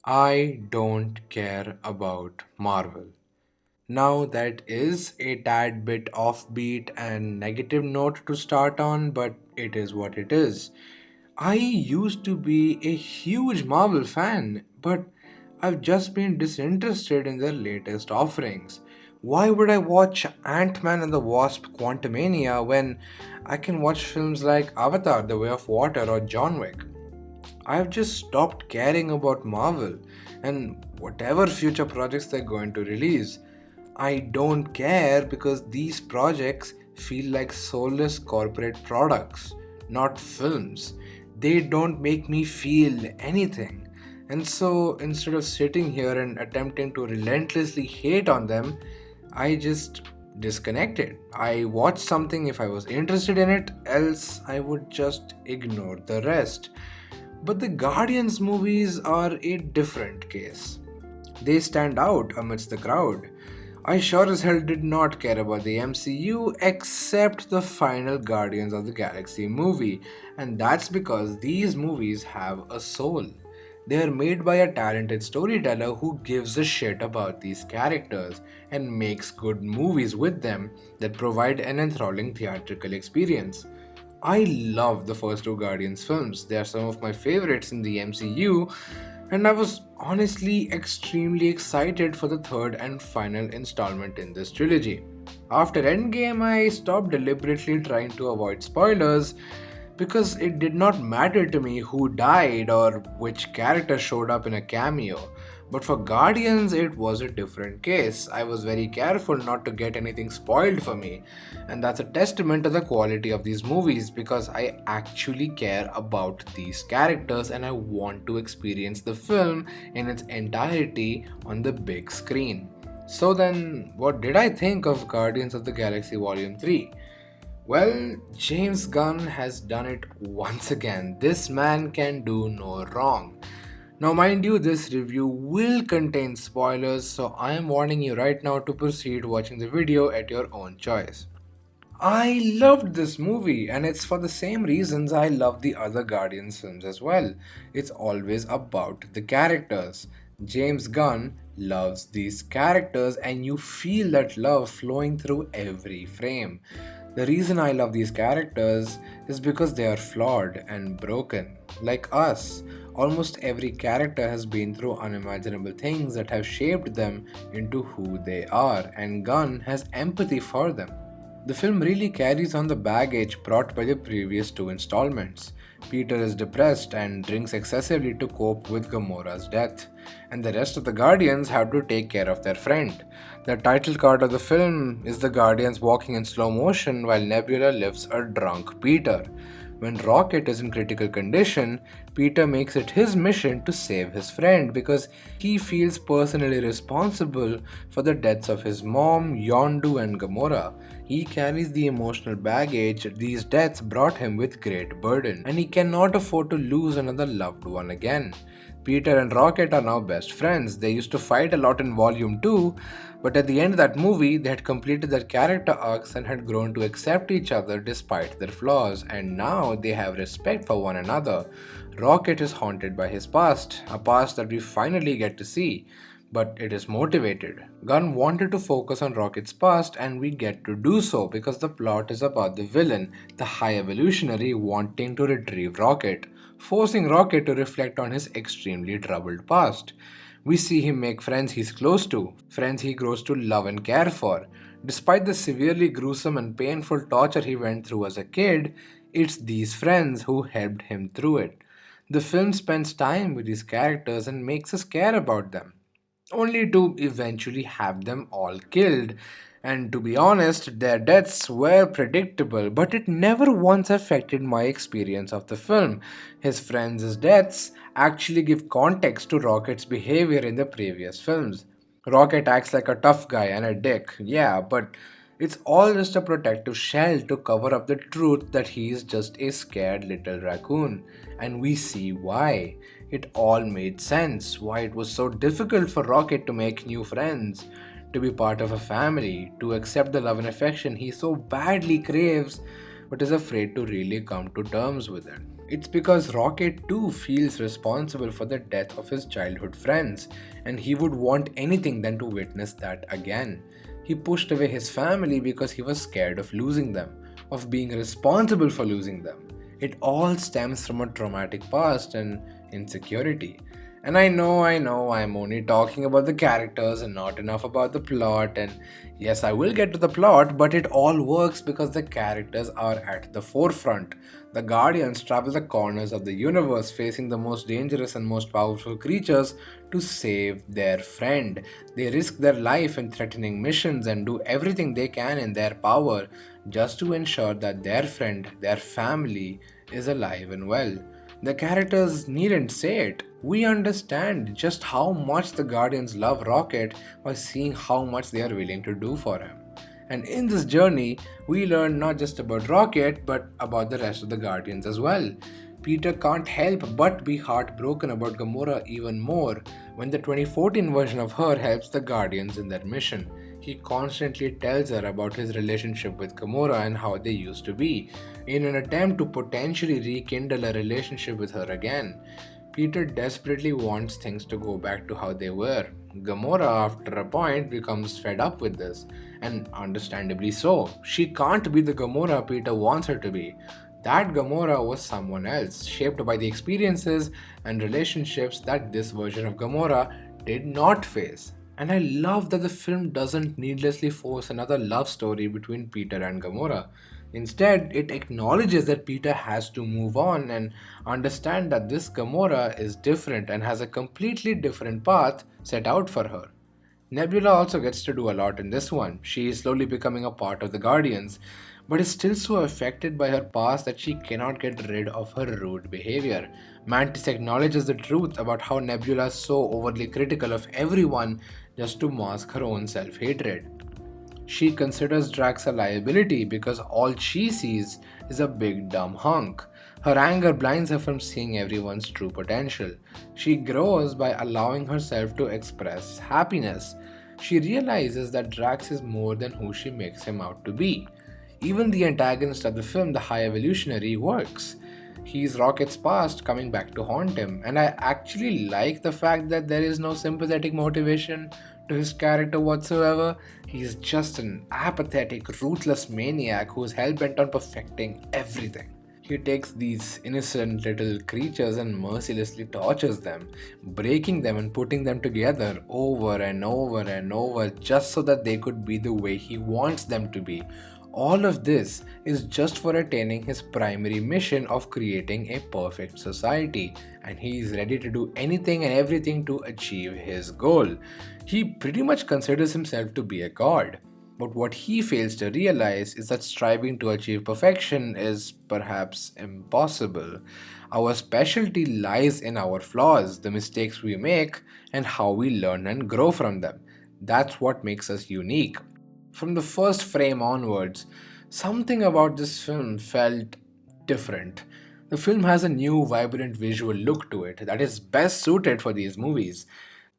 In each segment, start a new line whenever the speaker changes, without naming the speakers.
I don't care about Marvel. Now, that is a tad bit offbeat and negative note to start on, but it is what it is. I used to be a huge Marvel fan, but I've just been disinterested in their latest offerings. Why would I watch Ant Man and the Wasp Quantumania when I can watch films like Avatar, The Way of Water, or John Wick? I've just stopped caring about Marvel and whatever future projects they're going to release. I don't care because these projects feel like soulless corporate products, not films. They don't make me feel anything. And so instead of sitting here and attempting to relentlessly hate on them, I just disconnected. I watched something if I was interested in it, else I would just ignore the rest. But the Guardians movies are a different case. They stand out amidst the crowd. I sure as hell did not care about the MCU except the final Guardians of the Galaxy movie, and that's because these movies have a soul. They are made by a talented storyteller who gives a shit about these characters and makes good movies with them that provide an enthralling theatrical experience. I love the first two Guardians films. They are some of my favorites in the MCU, and I was honestly extremely excited for the third and final installment in this trilogy. After Endgame, I stopped deliberately trying to avoid spoilers because it did not matter to me who died or which character showed up in a cameo. But for Guardians, it was a different case. I was very careful not to get anything spoiled for me, and that's a testament to the quality of these movies because I actually care about these characters and I want to experience the film in its entirety on the big screen. So, then, what did I think of Guardians of the Galaxy Volume 3? Well, James Gunn has done it once again. This man can do no wrong. Now, mind you, this review will contain spoilers, so I am warning you right now to proceed watching the video at your own choice. I loved this movie, and it's for the same reasons I love the other Guardians films as well. It's always about the characters. James Gunn loves these characters, and you feel that love flowing through every frame. The reason I love these characters is because they are flawed and broken. Like us, almost every character has been through unimaginable things that have shaped them into who they are, and Gunn has empathy for them. The film really carries on the baggage brought by the previous two installments. Peter is depressed and drinks excessively to cope with Gamora's death, and the rest of the Guardians have to take care of their friend. The title card of the film is the Guardians walking in slow motion while Nebula lifts a drunk Peter. When Rocket is in critical condition, Peter makes it his mission to save his friend because he feels personally responsible for the deaths of his mom, Yondu, and Gamora. He carries the emotional baggage these deaths brought him with great burden, and he cannot afford to lose another loved one again. Peter and Rocket are now best friends. They used to fight a lot in Volume 2, but at the end of that movie, they had completed their character arcs and had grown to accept each other despite their flaws, and now they have respect for one another. Rocket is haunted by his past, a past that we finally get to see, but it is motivated. Gunn wanted to focus on Rocket's past, and we get to do so because the plot is about the villain, the High Evolutionary, wanting to retrieve Rocket, forcing Rocket to reflect on his extremely troubled past. We see him make friends he's close to, friends he grows to love and care for. Despite the severely gruesome and painful torture he went through as a kid, it's these friends who helped him through it. The film spends time with these characters and makes us care about them, only to eventually have them all killed. And to be honest, their deaths were predictable, but it never once affected my experience of the film. His friends' deaths actually give context to Rocket's behavior in the previous films. Rocket acts like a tough guy and a dick, yeah, but it's all just a protective shell to cover up the truth that he is just a scared little raccoon. And we see why. It all made sense. Why it was so difficult for Rocket to make new friends, to be part of a family, to accept the love and affection he so badly craves but is afraid to really come to terms with it. It's because Rocket too feels responsible for the death of his childhood friends, and he would want anything than to witness that again. He pushed away his family because he was scared of losing them, of being responsible for losing them. It all stems from a traumatic past and insecurity. And I know, I'm only talking about the characters and not enough about the plot. And yes, I will get to the plot, but it all works because the characters are at the forefront. The Guardians travel the corners of the universe, facing the most dangerous and most powerful creatures to save their friend. They risk their life in threatening missions and do everything they can in their power just to ensure that their friend, their family, is alive and well. The characters needn't say it. We understand just how much the Guardians love Rocket by seeing how much they are willing to do for him. And in this journey, we learn not just about Rocket but about the rest of the Guardians as well. Peter can't help but be heartbroken about Gamora even more when the 2014 version of her helps the Guardians in their mission. He constantly tells her about his relationship with Gamora and how they used to be, in an attempt to potentially rekindle a relationship with her again. Peter desperately wants things to go back to how they were. Gamora, after a point, becomes fed up with this, and understandably so. She can't be the Gamora Peter wants her to be. That Gamora was someone else, shaped by the experiences and relationships that this version of Gamora did not face. And I love that the film doesn't needlessly force another love story between Peter and Gamora. Instead, it acknowledges that Peter has to move on and understand that this Gamora is different and has a completely different path set out for her. Nebula also gets to do a lot in this one. She is slowly becoming a part of the Guardians, but is still so affected by her past that she cannot get rid of her rude behavior. Mantis acknowledges the truth about how Nebula is so overly critical of everyone just to mask her own self hatred. She considers Drax a liability because all she sees is a big dumb hunk. Her anger blinds her from seeing everyone's true potential. She grows by allowing herself to express happiness. She realizes that Drax is more than who she makes him out to be. Even the antagonist of the film, the High Evolutionary, works. He's Rocket's past coming back to haunt him, and I actually like the fact that there is no sympathetic motivation to his character whatsoever. He's just an apathetic, ruthless maniac who's hell bent on perfecting everything. He takes these innocent little creatures and mercilessly tortures them, breaking them and putting them together over and over and over just so that they could be the way he wants them to be. All of this is just for attaining his primary mission of creating a perfect society, and he is ready to do anything and everything to achieve his goal. He pretty much considers himself to be a god. But what he fails to realize is that striving to achieve perfection is perhaps impossible. Our specialty lies in our flaws, the mistakes we make, and how we learn and grow from them. That's what makes us unique. From the first frame onwards, something about this film felt different. The film has a new, vibrant visual look to it that is best suited for these movies.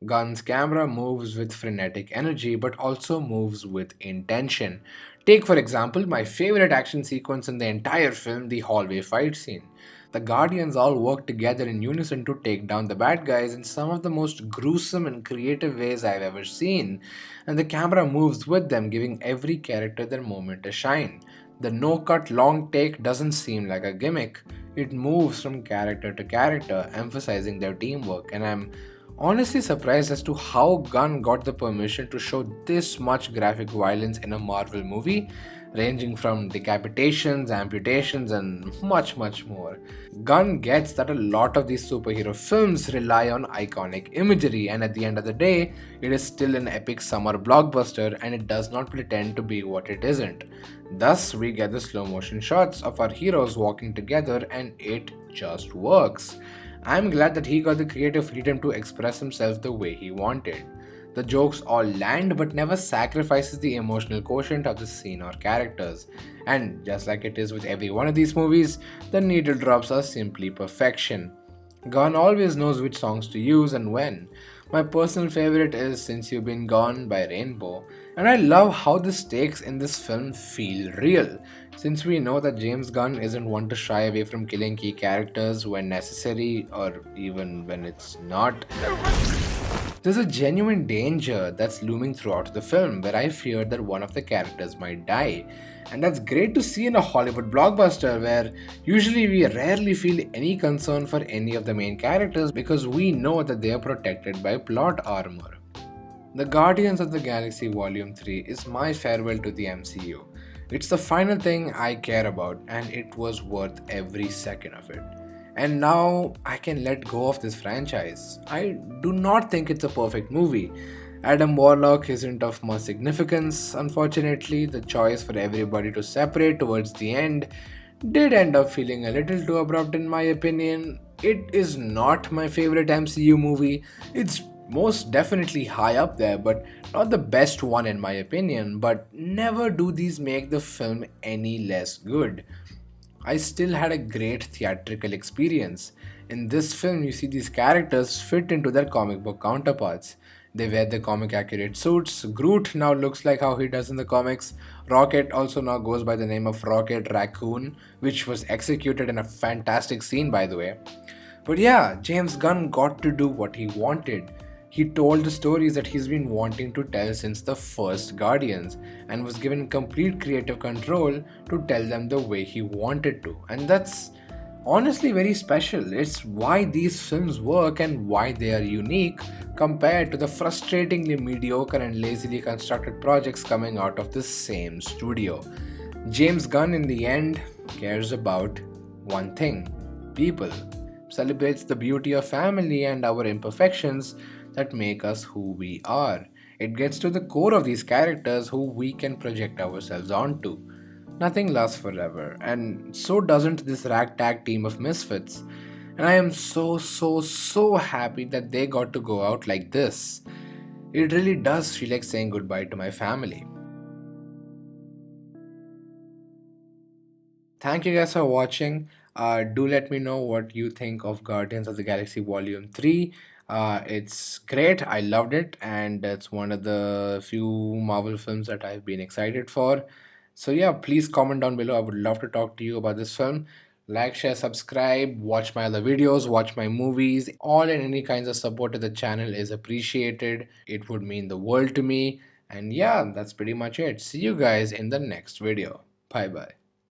Gunn's camera moves with frenetic energy but also moves with intention. Take, for example, my favorite action sequence in the entire film, the hallway fight scene. The Guardians all work together in unison to take down the bad guys in some of the most gruesome and creative ways I've ever seen, and the camera moves with them, giving every character their moment to shine. The no cut long take doesn't seem like a gimmick, it moves from character to character, emphasizing their teamwork, and I'm honestly surprised as to how Gunn got the permission to show this much graphic violence in a Marvel movie, ranging from decapitations, amputations, and much more. Gunn gets that a lot of these superhero films rely on iconic imagery, and at the end of the day, it is still an epic summer blockbuster and it does not pretend to be what it isn't. Thus, we get the slow motion shots of our heroes walking together, and it just works. I'm glad that he got the creative freedom to express himself the way he wanted. The jokes all land but never sacrifices the emotional quotient of the scene or characters. And just like it is with every one of these movies, the needle drops are simply perfection. Gunn always knows which songs to use and when. My personal favorite is Since You've Been Gone by Rainbow, and I love how the stakes in this film feel real. Since we know that James Gunn isn't one to shy away from killing key characters when necessary or even when it's not, there's a genuine danger that's looming throughout the film where I fear that one of the characters might die. And that's great to see in a Hollywood blockbuster where usually we rarely feel any concern for any of the main characters because we know that they are protected by plot armor. The Guardians of the Galaxy Volume 3 is my farewell to the MCU. It's the final thing I care about, and it was worth every second of it. And now I can let go of this franchise. I do not think it's a perfect movie. Adam Warlock isn't of much significance. Unfortunately, the choice for everybody to separate towards the end did end up feeling a little too abrupt in my opinion. It is not my favorite MCU movie. It's most definitely high up there, but not the best one in my opinion. But never do these make the film any less good. I still had a great theatrical experience. In this film, you see these characters fit into their comic book counterparts. They wear the comic accurate suits. Groot now looks like how he does in the comics. Rocket also now goes by the name of Rocket Raccoon, which was executed in a fantastic scene, by the way. But yeah, James Gunn got to do what he wanted. He told the stories that he's been wanting to tell since the first Guardians and was given complete creative control to tell them the way he wanted to. And that's honestly very special. It's why these films work and why they are unique compared to the frustratingly mediocre and lazily constructed projects coming out of the same studio. James Gunn, in the end, cares about one thing: people. Celebrates the beauty of family and our imperfections that make us who we are. It gets to the core of these characters who we can project ourselves onto. Nothing lasts forever, and so doesn't this ragtag team of misfits. And I am so happy that they got to go out like this. It really does feel like saying goodbye to my family. Thank you guys for watching. Do let me know what you think of Guardians of the Galaxy Volume 3. It's great. I loved it, and it's one of the few Marvel films that I've been excited for. So, yeah, please comment down below. I would love to talk to you about this film. Like, share, subscribe, watch my other videos, watch my movies. All and any kinds of support to the channel is appreciated. It would mean the world to me. And yeah, that's pretty much it. See you guys in the next video. Bye bye.